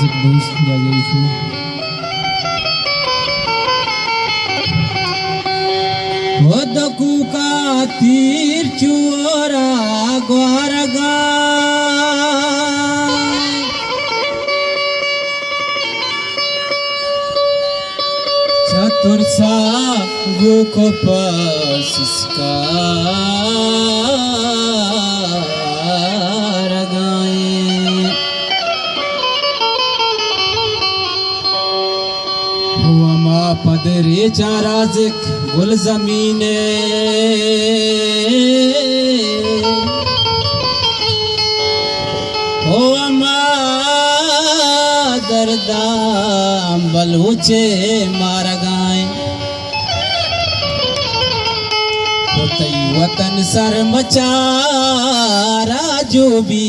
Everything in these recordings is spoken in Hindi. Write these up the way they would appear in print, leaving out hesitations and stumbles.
नाजिक दोस्त जागेशु दकू का तीर चोरा ग्वारगा चतुर सा गुको पसिसका पदरे चाराजिक गुल जमीने हो अमा दर्दाम बलूचे मार गाए तई वतन सर मचार आजो भी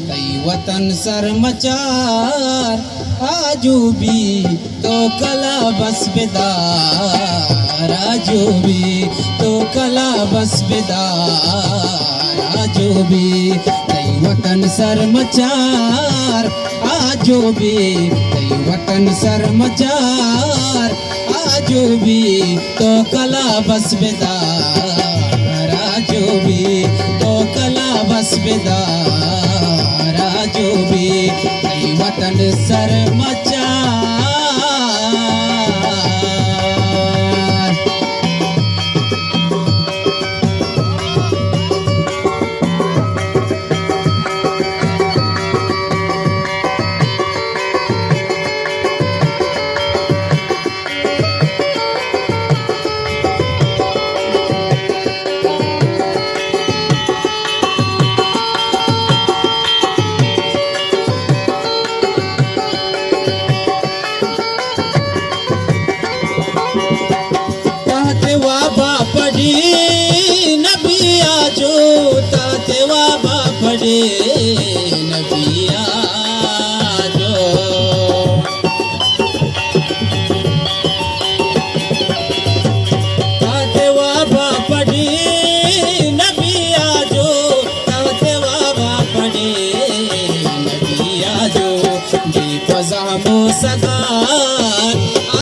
तई वतन सर मचार आजू भी तो कला बस बेदार आजू भी तो कला बस बेदार आजू भी तई वतन सर मचार आजू भी तई वतन सर मचार आजू भी तो कला बस बेदार आजू भी तो कला बस बेदार आजू भी तई वतन सर मचार